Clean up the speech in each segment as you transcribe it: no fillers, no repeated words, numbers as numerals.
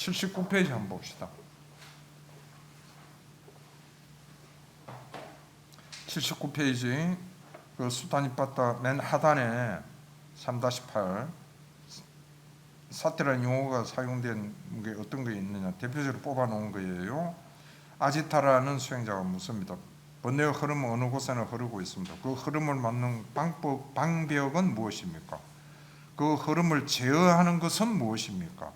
79페이지 한번 봅시다. 79페이지 그 수타니빠따 맨 하단에 3-8 사티라는 용어가 사용된 게 어떤 게 있느냐 대표적으로 뽑아놓은 거예요. 아지타라는 수행자가 묻습니다. 번뇌의 흐름은 어느 곳에나 흐르고 있습니다. 그 흐름을 막는 방벽은 무엇입니까? 그 흐름을 제어하는 것은 무엇입니까?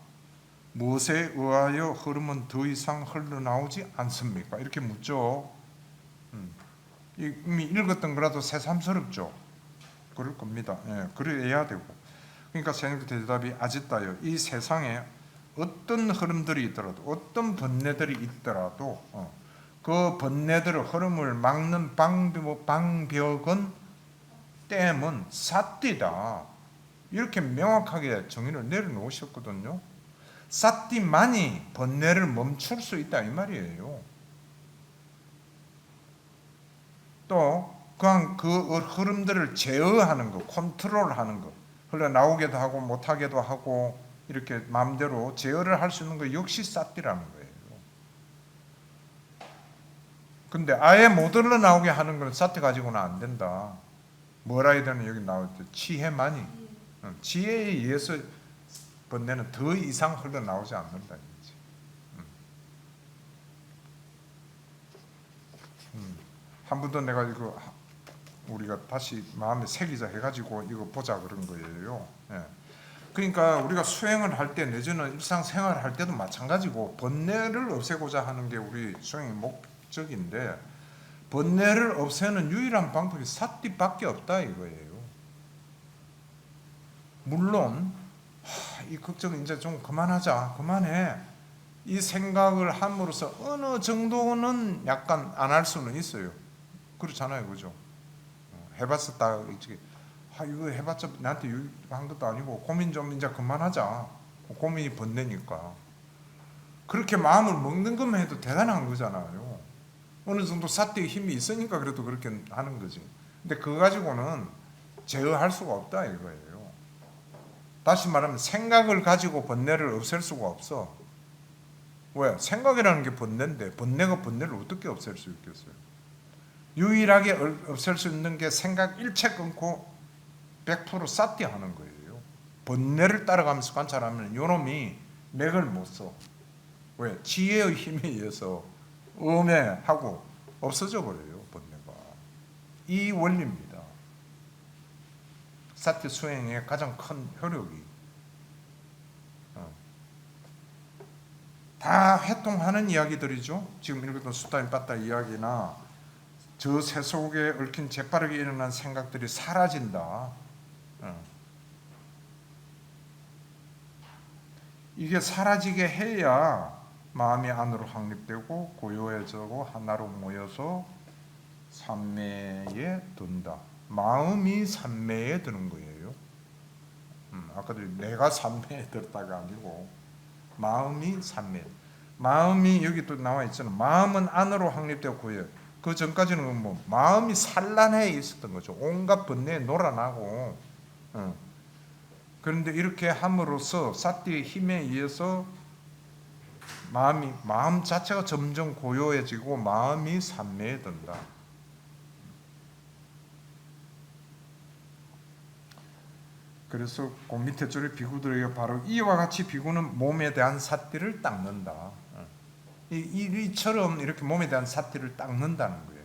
무엇에 의하여 흐름은 더 이상 흘러나오지 않습니까? 이렇게 묻죠. 이미 읽었던 거라도 새삼스럽죠. 그럴 겁니다. 예, 그래야 되고. 그러니까 세상의 대답이 아지따요. 이 세상에 어떤 흐름들이 있더라도, 어떤 번뇌들이 있더라도, 그 번뇌들의 흐름을 막는 방벽은 댐은 사띠다. 이렇게 명확하게 정의를 내려놓으셨거든요. 사띠만이 번뇌를 멈출 수 있다 이 말이에요. 또 그 흐름들을 제어하는 거, 컨트롤하는 거, 흘러나오게도 하고 못하게도 하고 이렇게 마음대로 제어를 할 수 있는 거 역시 사띠라는 거예요. 근데 아예 못 흘러나오게 하는 건 사띠 가지고는 안 된다. 뭐라 해야 되나 여기 나올 때 지혜만이 지혜에 의해서 번뇌는 더 이상 흘러나오지 않는다. 한 번 더 내가 이거 우리가 다시 마음에 새기자 해가지고 이거 보자 그런 거예요. 예. 그러니까 우리가 수행을 할 때 내지는 일상생활을 할 때도 마찬가지고 번뇌를 없애고자 하는 게 우리 수행의 목적인데 번뇌를 없애는 유일한 방법이 사띠밖에 없다 이거예요. 물론 이 걱정은 이제 좀 그만하자, 그만해 이 생각을 함으로써 어느 정도는 약간 안 할 수는 있어요. 그렇잖아요, 그죠? 해봤었다 이거 해봤자 나한테 유익한 것도 아니고 고민 좀 이제 그만하자. 고민이 번뇌니까. 그렇게 마음을 먹는 것만 해도 대단한 거잖아요. 어느 정도 사띠의 힘이 있으니까 그래도 그렇게 하는 거지. 근데 그거 가지고는 제어할 수가 없다 이거예요. 다시 말하면 생각을 가지고 번뇌를 없앨 수가 없어. 왜? 생각이라는 게 번뇌인데 번뇌가 번뇌를 어떻게 없앨 수 있겠어요? 유일하게 없앨 수 있는 게 생각 일체 끊고 100% 사띠 하는 거예요. 번뇌를 따라가면서 관찰하면 요놈이 맥을 못 써. 왜? 지혜의 힘에 의해서 음해하고 없어져 버려요. 번뇌가. 이 원리입니다. 사띠 수행의 가장 큰 효력이. 다 회통하는 이야기들이죠. 지금 읽었던 수타니빠따 이야기나 저 새 속에 얽힌 재빠르게 일어난 생각들이 사라진다. 이게 사라지게 해야 마음이 안으로 확립되고 고요해지고 하나로 모여서 삼매에 든다. 마음이 삼매에 드는 거예요. 아까도 내가 삼매에 들었다가 아니고 마음이 삼매. 마음이 여기 또 나와 있잖아요. 마음은 안으로 확립되고 고요. 그 전까지는 뭐 마음이 산란해 있었던 거죠. 온갖 번뇌에 놀아나고. 그런데 이렇게 함으로써 사띠의 힘에 의해서 마음 자체가 점점 고요해지고 마음이 삼매에 든다. 그래서 그 밑에 줄에 비구들에게 바로 이와 같이 비구는 몸에 대한 사띠를 닦는다. 이처럼 이렇게 몸에 대한 사띠를 닦는다는 거예요.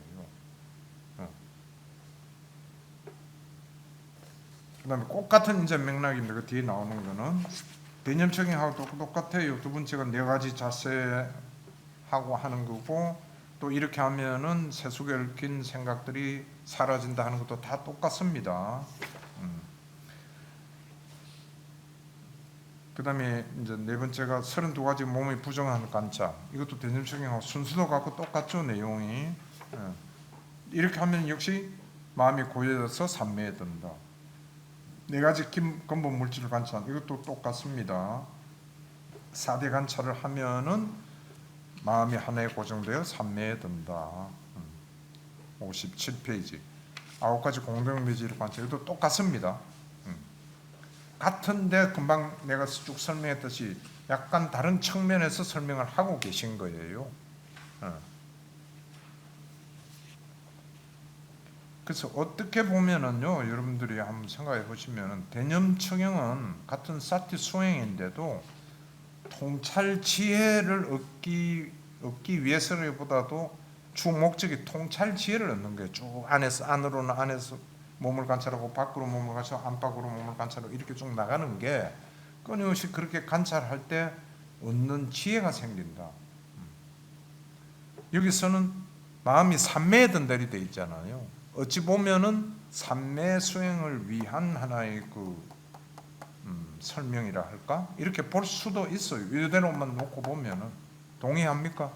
그 다음에 똑같은 이제 맥락입니다. 그 뒤에 나오는 거는 대념적인하고 똑같아요. 두 번째가 네 가지 자세하고 하는 거고 또 이렇게 하면은 새 속에 얽힌 생각들이 사라진다 하는 것도 다 똑같습니다. 그 다음에 이제 네 번째가 32가지 몸의 부정한 관찰. 이것도 대념적인하고 순수도 같고 똑같죠, 내용이. 이렇게 하면 역시 마음이 고여져서 삼매에 든다. 네 가지 근본 물질을 관찰. 이것도 똑같습니다. 4대 관찰을 하면은 마음이 하나에 고정되어 삼매에 든다. 57페이지. 9가지 공동묘지를 관찰. 이것도 똑같습니다. 같은데 금방 내가 쭉 설명했듯이 약간 다른 측면에서 설명을 하고 계신 거예요. 그래서 어떻게 보면은요, 여러분들이 한번 생각해 보시면은 대념청형은 같은 사티 수행인데도 통찰 지혜를 얻기 위해서보다도 주 목적이 통찰 지혜를 얻는 거예요. 쭉 안으로는 안에서 몸을 관찰하고 밖으로 몸을 관찰하고 안팎으로 몸을 관찰하고 이렇게 쭉 나가는 게 끊임없이 그렇게 관찰할 때 얻는 지혜가 생긴다. 여기서는 마음이 삼매에 든달이 돼 있잖아요. 어찌 보면은 삼매 수행을 위한 하나의 설명이라 할까? 이렇게 볼 수도 있어요. 이대로만 놓고 보면은. 동의합니까?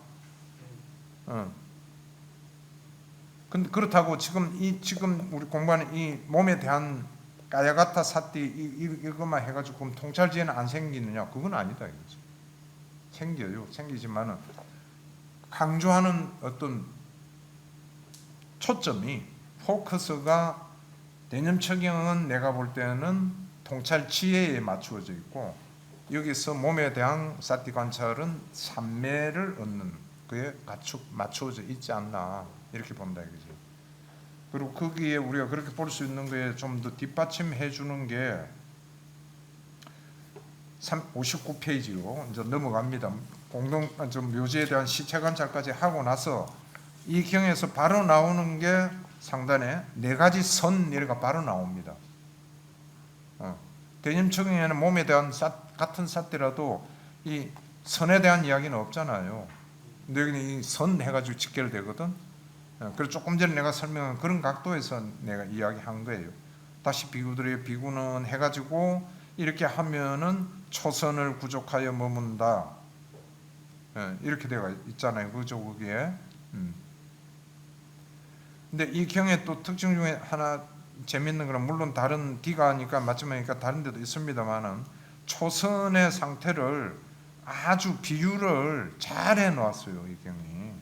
근데 그렇다고 지금 우리 공부하는 이 몸에 대한 까야가타 사띠 이것만 해가지고 그럼 통찰지혜는 안 생기느냐? 그건 아니다 이거지. 생겨요. 생기지만은 강조하는 어떤 초점이 포커스가 대념척영은 내가 볼 때는 통찰 지혜에 맞추어져 있고 여기서 몸에 대한 사티 관찰은 삼매를 얻는 그에 맞추어져 있지 않나 이렇게 본다 이거지. 그리고 거기에 우리가 그렇게 볼 수 있는 거에 좀 더 뒷받침해 주는 게 59페이지로 이제 넘어갑니다. 좀 묘지에 대한 시체 관찰까지 하고 나서 이 경에서 바로 나오는 게 상단에 네 가지 선 이래가 바로 나옵니다. 대념청에는 몸에 대한 같은 사태라도 이 선에 대한 이야기는 없잖아요. 근데 여기는 이 선 해가지고 직결되거든. 그래서 조금 전에 내가 설명한 그런 각도에서 내가 이야기한 거예요. 다시 비구들의 비구는 해가지고 이렇게 하면은 초선을 구족하여 머문다. 이렇게 되어 있잖아요. 그죠 거기에. 근데 이 경의 또 특징 중에 하나 재밌는 거는 물론 다른 D가니까 맞춤하니까 다른 데도 있습니다만은 초선의 상태를 아주 비유를 잘 해놓았어요. 이 경이.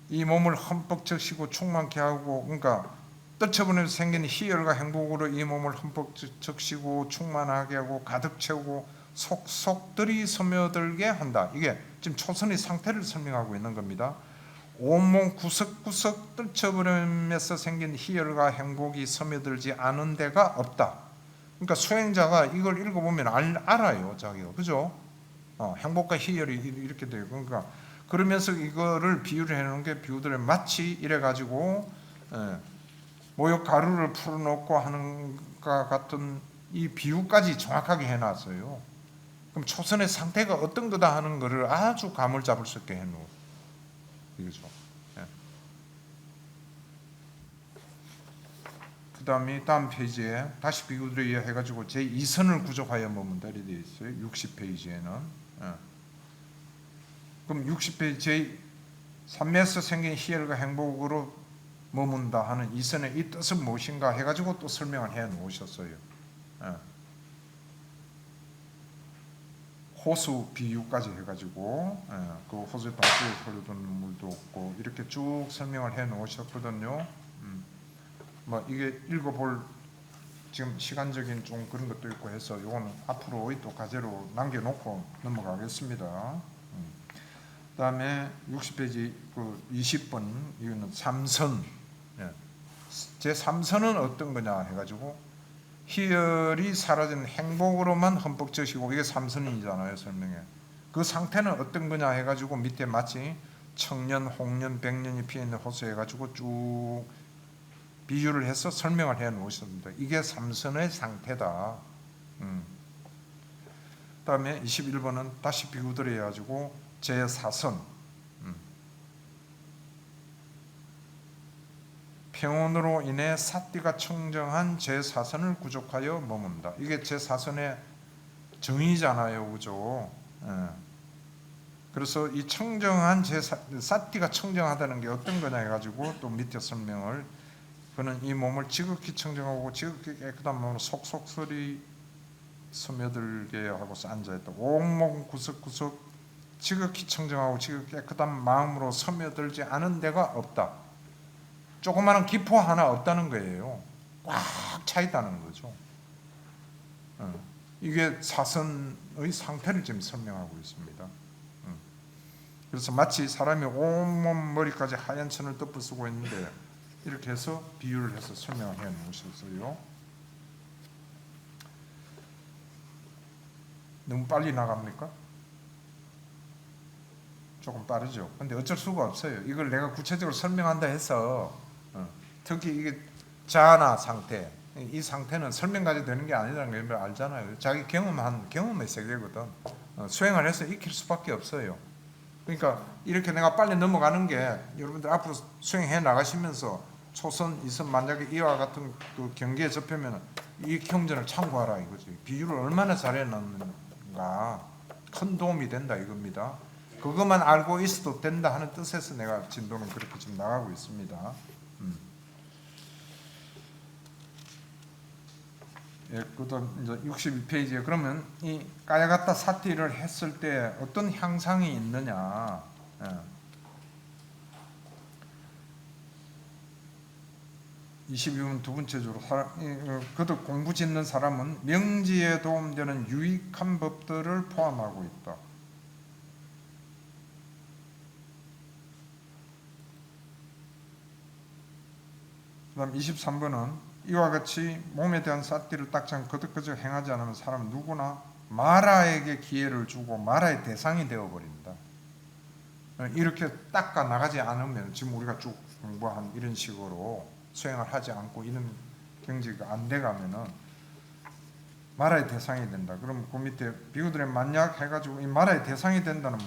이 몸을 흠뻑 적시고 충만케 하고 그러니까 떨쳐버리면서 생긴 희열과 행복으로 이 몸을 흠뻑 적시고 충만하게 하고 가득 채우고 속속들이 스며들게 한다. 이게 지금 초선의 상태를 설명하고 있는 겁니다. 온몸 구석구석 떨쳐버리면서 생긴 희열과 행복이 스며들지 않은 데가 없다. 그러니까 수행자가 이걸 읽어보면 알아요, 자기가. 그죠? 행복과 희열이 이렇게 돼요. 그러니까 그러면서 이거를 비유를 해놓은 게 비유들의 마치 이래가지고 모욕 가루를 풀어놓고 하는 것 같은 이 비유까지 정확하게 해놨어요. 그럼 초선의 상태가 어떤 거다 하는 거를 아주 감을 잡을 수 있게 해놓은 이거죠. 그 다음에 다음 페이지에 다시 비교들에 의해가지고 제2선을 구족하여 머문다 이렇게 되어 있어요. 60페이지에는. 그럼 60페이지 제3매에서 생긴 희열과 행복으로 머문다 하는 이 선의 이 뜻은 무엇인가 해가지고 또 설명을 해 놓으셨어요. 호수 비유까지 해가지고 그 호수의 동쪽에 흐르던 물도 없고 이렇게 쭉 설명을 해 놓으셨거든요. 뭐 이게 읽어볼 지금 시간적인 좀 그런 것도 있고 해서 이거는 앞으로 또 과제로 남겨놓고 넘어가겠습니다. 그다음에 60페이지 그 20번 이거는 3선. 제 3선은 어떤 거냐 해가지고 희열이 사라진 행복으로만 흠뻑 젖시고 이게 3선이잖아요 설명에. 그 상태는 어떤 거냐 해가지고 밑에 마치 청년, 홍년, 백년이 피어있는 호수 해가지고 쭉 비유를 해서 설명을 해 놓으셨습니다. 이게 3선의 상태다. 그다음에 21번은 다시 비유를 해가지고 제4선 평온으로 인해 사띠가 청정한 제4선을 구족하여 머문다. 이게 제4선의 정의잖아요, 그죠? 그래서 이 청정한 사띠가 청정하다는 게 어떤 거냐 해가지고 또 밑에 설명을 그는 이 몸을 지극히 청정하고 지극히 깨끗한 몸으로 속속들이 스며들게 하고서 앉아있다. 온몸 구석구석 지극히 청정하고 지극히 깨끗한 마음으로 스며들지 않은 데가 없다. 조그마한 기포 하나 없다는 거예요. 꽉 차 있다는 거죠. 이게 사선의 상태를 지금 설명하고 있습니다. 그래서 마치 사람이 온몸 머리까지 하얀 천을 덮어쓰고 있는데 이렇게 해서 비유를 해서 설명을 해 놓으셨어요. 너무 빨리 나갑니까? 조금 빠르죠. 근데 어쩔 수가 없어요. 이걸 내가 구체적으로 설명한다 해서 특히 이게 자아나 상태, 이 상태는 설명까지 되는 게 아니라는 걸 알잖아요. 자기 경험의 세계거든. 수행을 해서 익힐 수밖에 없어요. 그러니까 이렇게 내가 빨리 넘어가는 게 여러분들 앞으로 수행해 나가시면서 초선, 이선 만약에 이와 같은 그 경계에 접히면 이 경전을 참고하라 이거지. 비유를 얼마나 잘해놨는가 큰 도움이 된다 이겁니다. 그것만 알고 있어도 된다 하는 뜻에서 내가 진도는 그렇게 지금 나가고 있습니다. 예, 그다음 이제 62페이지에 그러면 이 까야가타 사티를 했을 때 어떤 향상이 있느냐? 예. 22번 두 번째 주로 그도 공부 짓는 사람은 명지에 도움되는 유익한 법들을 포함하고 있다. 그다음 23번은 이와 같이 몸에 대한 사티를 딱장 거듭거듭 행하지 않으면 사람은 누구나 마라에게 기회를 주고 마라의 대상이 되어버린다. 이렇게 닦아 나가지 않으면 지금 우리가 쭉 공부한 이런 식으로 수행을 하지 않고 이런 경지가 안 돼가면은 마라의 대상이 된다. 그럼 그 밑에 비구들의 만약 해가지고 이 마라의 대상이 된다는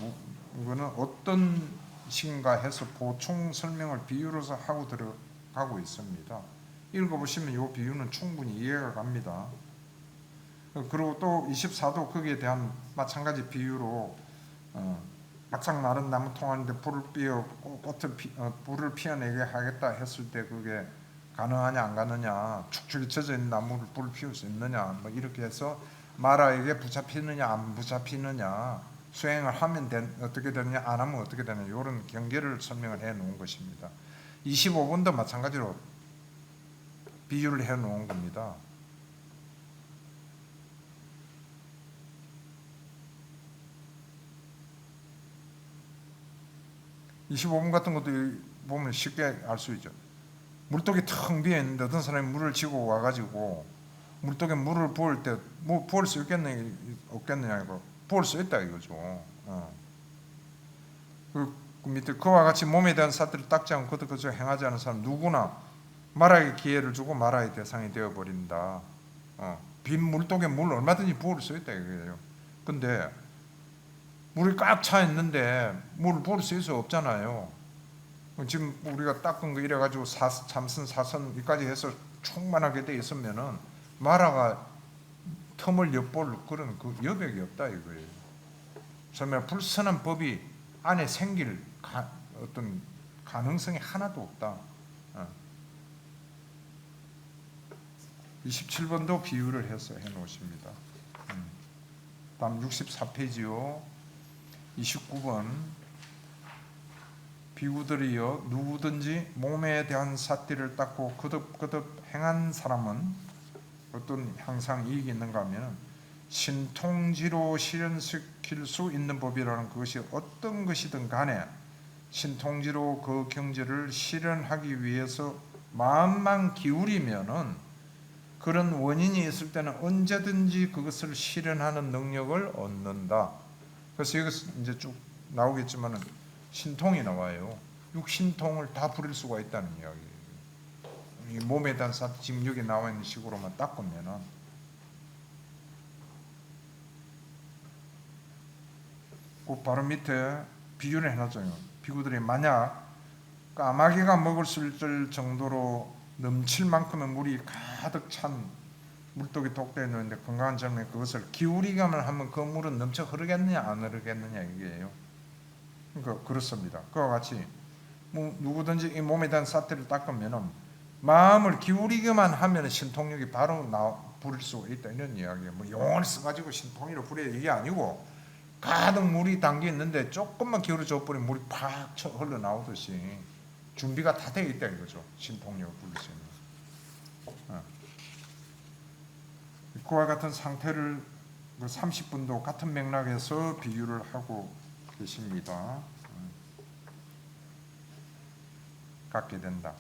거는 어떤 식인가 해서 보충 설명을 비유로서 하고 들어가고 있습니다. 읽어보시면 이 비유는 충분히 이해가 갑니다. 그리고 또 24도 거기에 대한 마찬가지 비유로 막상 마른 나무 통하는데 불을 피워내게 하겠다 했을 때 그게 가능하냐 안 가느냐, 축축이 젖어 있는 나무를 불을 피울 수 있느냐, 뭐 이렇게 해서 마라에게 붙잡히느냐 안 붙잡히느냐, 수행을 하면 어떻게 되느냐 안 하면 어떻게 되느냐 이런 경계를 설명을 해 놓은 것입니다. 25번도 마찬가지로 비유를 해 놓은 겁니다. (25번) 같은 것도 보면 쉽게 알 수 있죠. 물독이 텅 비어 있는데 어떤 사람이 물을 지고 와가지고 물독에 물을 부을 때 뭐 부을 수 있겠느냐 없겠느냐 이거 부을 수 있다 이거죠. 그 밑에 그와 같이 몸에 대한 사태를 닦지 않고 그것을 행하지 않은 사람 누구나 마라에게 기회를 주고 마라의 대상이 되어버린다. 빈 물독에 물 얼마든지 부을 수 있다 이거예요. 근데 물이 꽉 차 있는데 물을 부을 수 있어 없잖아요. 지금 우리가 닦은 거 이래가지고 참선, 사선 여기까지 해서 충만하게 돼 있으면은 마라가 틈을 엿볼 그런 그 여백이 없다 이거예요. 정말 불선한 법이 안에 생길 어떤 가능성이 하나도 없다. 27번도 비유를 해서 해놓으십니다. 다음 64페이지요. 29번 비구들이여 누구든지 몸에 대한 사띠를 닦고 거듭거듭 행한 사람은 어떤 향상 이익이 있는가 하면 신통지로 실현시킬 수 있는 법이라는 그것이 어떤 것이든 간에 신통지로 그 경지를 실현하기 위해서 마음만 기울이면은 그런 원인이 있을 때는 언제든지 그것을 실현하는 능력을 얻는다. 그래서 여기서 이제 쭉 나오겠지만은 신통이 나와요. 육신통을 다 부릴 수가 있다는 이야기예요. 이 몸에 대한 사태 지금 여기 나와 있는 식으로만 닦으면은 그 바로 밑에 비유를 해놨잖아요. 비구들이 만약 까마귀가 먹을 수 있을 정도로 넘칠 만큼의 물이 가득 찬 물독이 독대에 놓는데 건강한 젊은이 그것을 기울이기만 하면 그 물은 넘쳐 흐르겠느냐 안 흐르겠느냐 이게요. 그러니까 그렇습니다. 그와 같이 누구든지 이 몸에 대한 사태를 닦으면은 마음을 기울이기만 하면 신통력이 바로 부릴 수가 있다 이런 이야기예요. 뭐 용을 써가지고 신통이로 부려 이게 아니고 가득 물이 담겨 있는데 조금만 기울여져 버리면 물이 팍 흘러 나오듯이 준비가 다 되어 있다 이거죠. 신통력을 부릴 수 있는. 그와 같은 상태를 그 30분도 같은 맥락에서 비유를 하고 계십니다. 갖게 된다.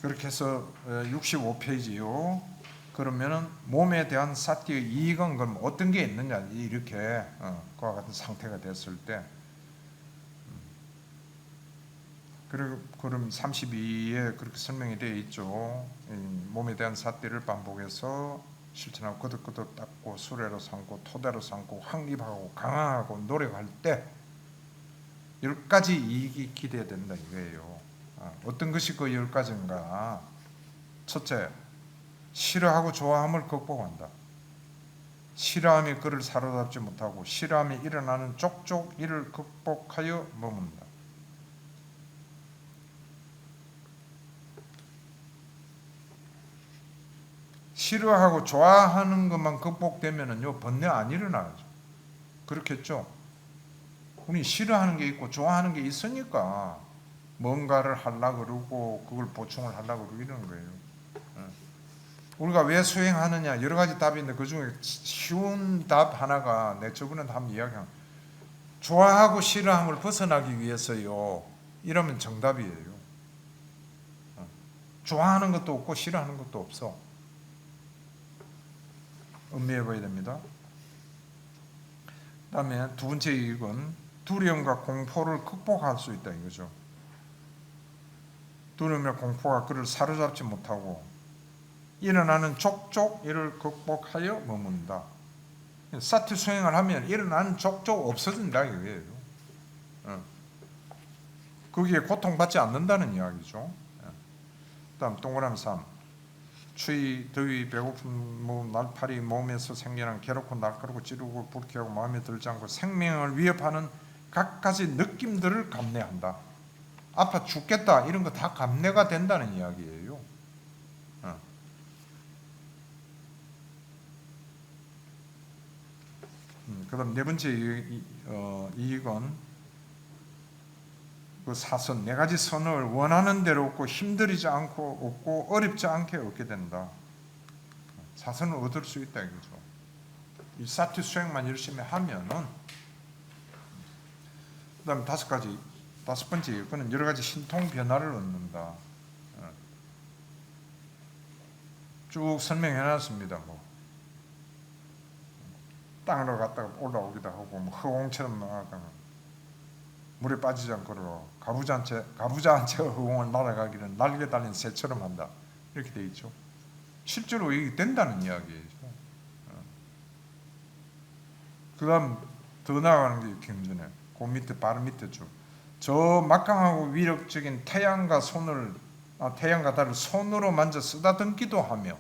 그렇게 해서 65페이지요. 그러면은 몸에 대한 사티의 이익은 그럼 어떤 게 있느냐, 이렇게 그와 같은 상태가 됐을 때. 그리고 그럼 32에 그렇게 설명이 되어 있죠. 몸에 대한 사티를 반복해서 실천하고 거듭거듭 닦고 수레로 삼고 토대로 삼고 확립하고 강화하고 노력할 때 10가지 이익이 기대된다 이거예요. 어떤 것이 그 10가지인가? 첫째, 싫어하고 좋아함을 극복한다. 싫어함이 그를 사로잡지 못하고 싫어함이 일어나는 족족 이를 극복하여 머문다. 싫어하고 좋아하는 것만 극복되면은요, 번뇌 안 일어나죠. 그렇겠죠? 우리 싫어하는 게 있고 좋아하는 게 있으니까 뭔가를 하려고 그러고 그걸 보충을 하려고 그러고 이러는 거예요. 우리가 왜 수행하느냐, 여러 가지 답이 있는데 그 중에 쉬운 답 하나가, 내 저번에 한번 이야기한, 좋아하고 싫어함을 벗어나기 위해서요. 이러면 정답이에요. 좋아하는 것도 없고 싫어하는 것도 없어. 음미해 봐야 됩니다. 그 다음에 두 번째 이익은 두려움과 공포를 극복할 수 있다 이거죠. 두려움과 공포가 그를 사로잡지 못하고 일어나는 족족 이를 극복하여 머문다. 사티 수행을 하면 일어나는 족족 없어진다 이거예요. 거기에 고통받지 않는다는 이야기죠. 다음 동그라미 3. 추위, 더위, 배고픔, 날파리, 몸에서 생겨난 괴롭고 날카롭고 찌르고 불쾌하고 마음에 들지 않고 생명을 위협하는 각가지 느낌들을 감내한다. 아파 죽겠다 이런 거 다 감내가 된다는 이야기예요. 그 다음 네 번째 이익은 그 사선, 네 가지 선을 원하는 대로 얻고 힘들이지 않고 얻고 어렵지 않게 얻게 된다. 사선을 얻을 수 있다 이거죠. 이 사티 수행만 열심히 하면은. 그 다음 다섯 번째 이거는 여러 가지 신통 변화를 얻는다. 쭉 설명해 놨습니다. 땅으로 갔다가 올라오기도 하고 허공처럼 나가다가 물에 빠지지 않고 가부좌한 채 허공을 날아가기는 날개 달린 새처럼 한다. 이렇게 돼 있죠. 실제로 이게 된다는 이야기예요. 그 다음 더 나아가는 게 경전에 그 밑에 바로 밑에 저 막강하고 위력적인 태양과 달을 손으로 만져 쓰다듬기도 하며,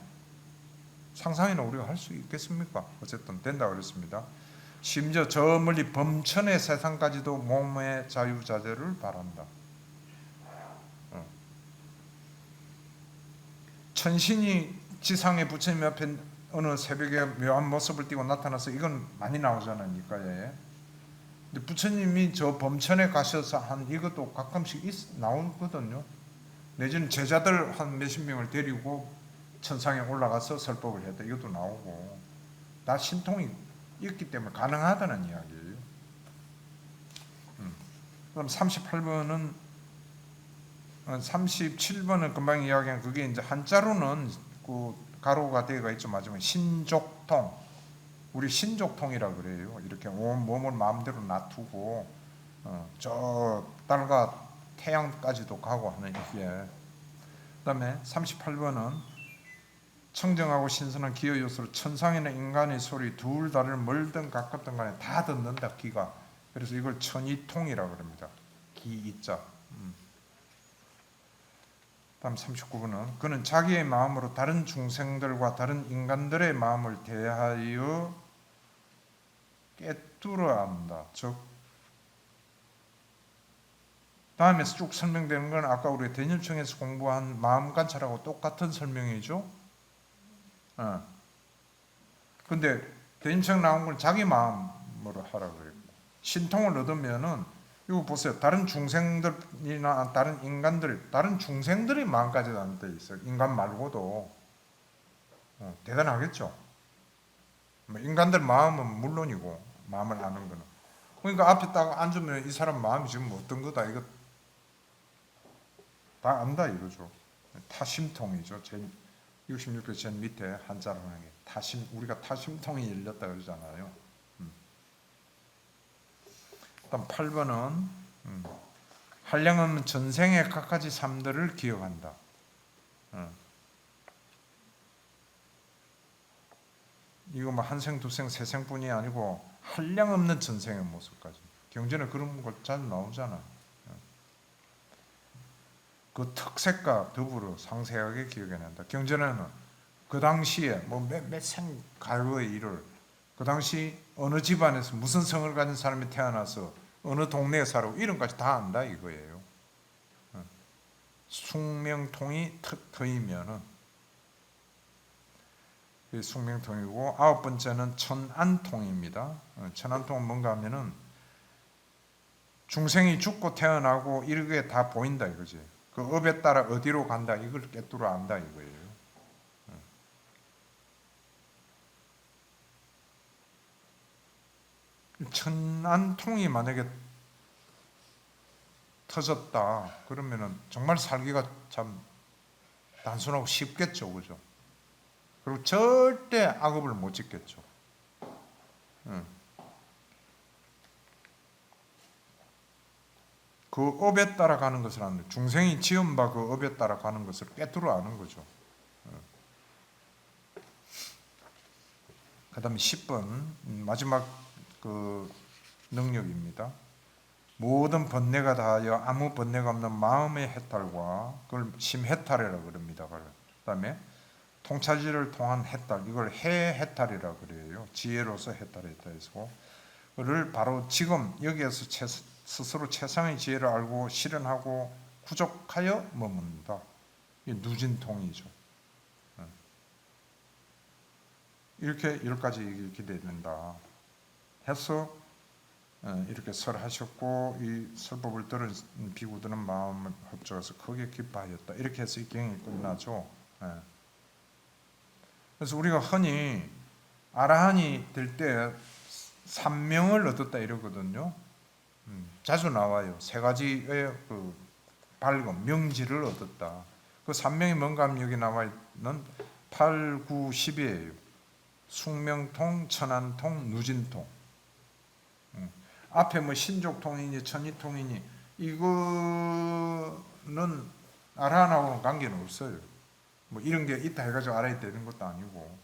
상상이나 우리가 할 수 있겠습니까? 어쨌든 된다 그랬습니다. 심지어 저 멀리 범천의 세상까지도 몸의 자유자재를 바란다. 천신이 지상의 부처님 앞에 어느 새벽에 묘한 모습을 띠고 나타나서, 이건 많이 나오잖아요, 니까에. 근데 부처님이 저 범천에 가셔서 한 이것도 가끔씩 나오거든요. 내지는 제자들 한 몇십 명을 데리고 천상에 올라가서 설법을 했다. 이것도 나오고 다 신통이 있기 때문에 가능하다는 이야기예요. 그럼 37번은 금방 이야기한 그게 이제 한자로는 그 가로가 되어가 있죠. 마지막에 신족통, 우리 신족통이라 그래요. 이렇게 온 몸을 마음대로 놔두고 저 달과 태양까지도 가고 하는 이게. 그다음에 38번은 청정하고 신선한 기여 요소로 천상이나 인간의 소리 둘 다를 멀든 가깝든 간에 다 듣는다, 귀가. 그래서 이걸 천이통이라고 합니다. 기이자. 다음 39번은 그는 자기의 마음으로 다른 중생들과 다른 인간들의 마음을 대하여 꿰뚫어 안다. 즉 다음에 쭉 설명되는 건 아까 우리 대념청에서 공부한 마음 관찰하고 똑같은 설명이죠. 근데 대념청 나온 건 자기 마음으로 하라고 그래요. 신통을 얻으면은 이거 보세요. 다른 중생들이나 다른 인간들, 다른 중생들이 마음까지 안 돼 있어요. 인간 말고도. 대단하겠죠. 뭐 인간들 마음은 물론이고 마음을 아는 거는. 그러니까 앞에 딱 앉으면 이 사람 마음이 지금 어떤 거다 이거 다 안다 이거죠. 타심통이죠. 제 66회 제일 밑에 한자로 하는 게 타심, 우리가 타심통이 열렸다 그러잖아요. 일단 8번은 한량은 전생의 갖가지 삶들을 기억한다. 이거 뭐 한생, 두생, 세생뿐이 아니고 한량없는 전생의 모습까지. 경전에 그런 것 잘 나오잖아요. 그 특색과 더불어 상세하게 기억해낸다. 경전에는 그 당시에 뭐몇생 가로의 일을 그 당시 어느 집안에서 무슨 성을 가진 사람이 태어나서 어느 동네에 살고 이런 것까지 다 안다 이거예요. 숙명통이 터이면은 숙명통이고, 9번째는 천안통입니다. 천안통은 뭔가 하면은 중생이 죽고 태어나고 이렇게 다 보인다 이거지. 그 업에 따라 어디로 간다 이걸 꿰뚫어 안다 이거예요. 천안통이 만약에 터졌다 그러면은 정말 살기가 참 단순하고 쉽겠죠, 그죠? 그리고 절대 악업을 못 짓겠죠. 그 업에 따라 가는 것을 아는, 중생이 지은 바 그 업에 따라 가는 것을 꿰뚫어 아는 거죠. 그 다음에 10번 마지막 그 능력입니다. 모든 번뇌가 다하여 아무 번뇌가 없는 마음의 해탈과 그걸 심해탈이라고 그럽니다. 그 다음에 통찰지를 통한 해탈, 이걸 해해탈이라고 그래요. 지혜로서 해탈했다 해서 그를 바로 지금 여기에서 스스로 최상의 지혜를 알고 실현하고 구족하여 머문다. 이게 누진통이죠. 이렇게 10가지 기대된다 해서 이렇게 설하셨고, 이 설법을 들은 비구들은 마음을 합쳐서 크게 기뻐하였다. 이렇게 해서 이 경이 끝나죠. 그래서 우리가 흔히 아라한이 될 때 삼명을 얻었다 이러거든요. 자주 나와요. 3가지의 그 밝음, 명지를 얻었다. 그 삼명이 뭔가 하면 여기 나와 있는 8, 9, 10이에요. 숙명통, 천안통, 누진통. 앞에 뭐 신족통이니 천이통이니 이거는 아라한하고는 관계는 없어요. 뭐 이런 게 있다 해가지고 알아야 되는 것도 아니고.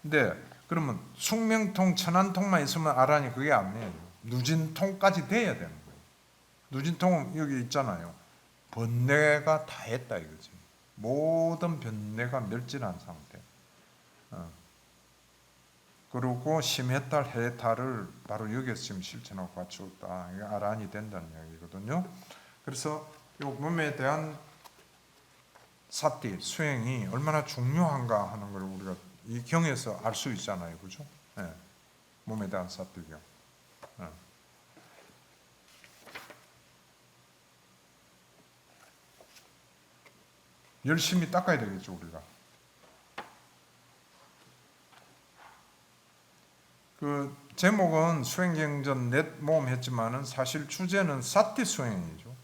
근데 그러면 숙명통, 천안통만 있으면 아라한이 그게 아니에요. 누진통까지 돼야 되는 거예요. 누진통은 여기 있잖아요. 번뇌가 다 했다 이거지. 모든 번뇌가 멸진한 상태. 그리고 심해탈, 해탈을 바로 여기서 지금 실천하고 갖추었다. 이게 아란이 된다는 이야기거든요. 그래서 이 몸에 대한 사티, 수행이 얼마나 중요한가 하는 걸 우리가 이 경에서 알 수 있잖아요. 그죠? 네. 몸에 대한 사티경. 네. 열심히 닦아야 되겠죠, 우리가. 그 제목은 수행경전 넷 모음 했지만은 사실 주제는 사티 수행이죠.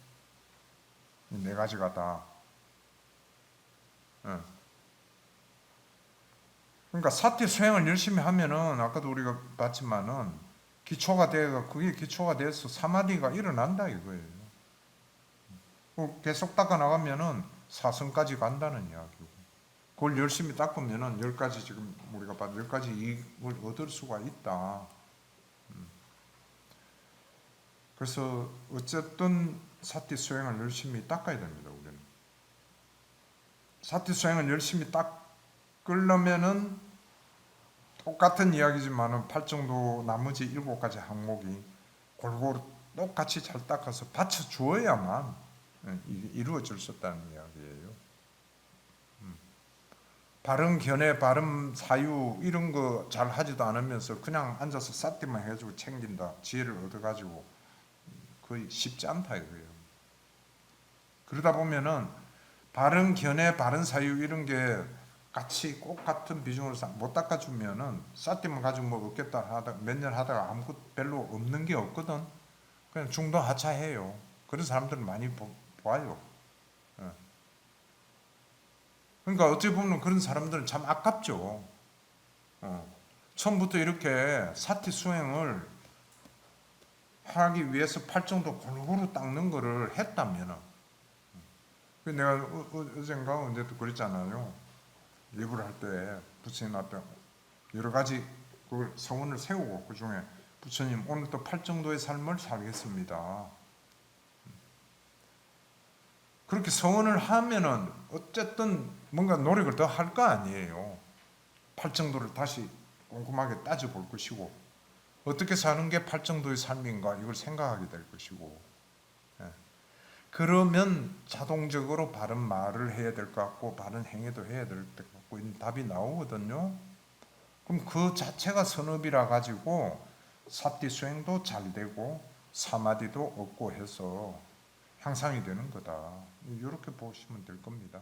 이 4가지가 다. 그러니까 사티 수행을 열심히 하면은 아까도 우리가 봤지만은 기초가 돼가 그게 기초가 돼서 사마디가 일어난다 이거예요. 계속 닦아 나가면은 사성까지 간다는 이야기고. 그걸 열심히 닦으면은 10가지 지금 우리가 봐도 10가지 이익을 얻을 수가 있다. 그래서 어쨌든 사티 수행을 열심히 닦아야 됩니다. 우리는 사티 수행을 열심히 닦으려면은 똑같은 이야기지만은 팔정도 나머지 7가지 항목이 골고루 똑같이 잘 닦아서 받쳐 주어야만 이루어질 수 있다는 이야기예요. 바른 견해, 바른 사유 이런 거 잘 하지도 않으면서 그냥 앉아서 사티만 해가지고 챙긴다, 지혜를 얻어가지고 거의 쉽지 않다 이거예요. 그러다 보면은 바른 견해, 바른 사유 이런 게 같이 꼭 같은 비중으로 못 닦아주면은 쌌띠만 가지고 뭐 없겠다 하다 몇 년 하다가 아무것도 별로 없는 게 없거든. 그냥 중도 하차해요. 그런 사람들은 많이 봐요. 예. 그러니까 어찌 보면 그런 사람들은 참 아깝죠. 처음부터 이렇게 사티 수행을 하기 위해서 팔정도 골고루 닦는 거를 했다면은, 내가 어젠가 언제도 그랬잖아요. 예불 할 때 부처님 앞에 여러 가지 그 서원을 세우고 그 중에 부처님 오늘도 팔정도의 삶을 살겠습니다. 그렇게 서원을 하면은 어쨌든 뭔가 노력을 더 할 거 아니에요. 팔정도를 다시 꼼꼼하게 따져볼 것이고 어떻게 사는 게 팔정도의 삶인가 이걸 생각하게 될 것이고, 예. 그러면 자동적으로 바른 말을 해야 될 것 같고 바른 행위도 해야 될 것 같고 답이 나오거든요. 그럼 그 자체가 선업이라 가지고 사띠 수행도 잘 되고 사마디도 얻고 해서 향상이 되는 거다. 이렇게 보시면 될 겁니다.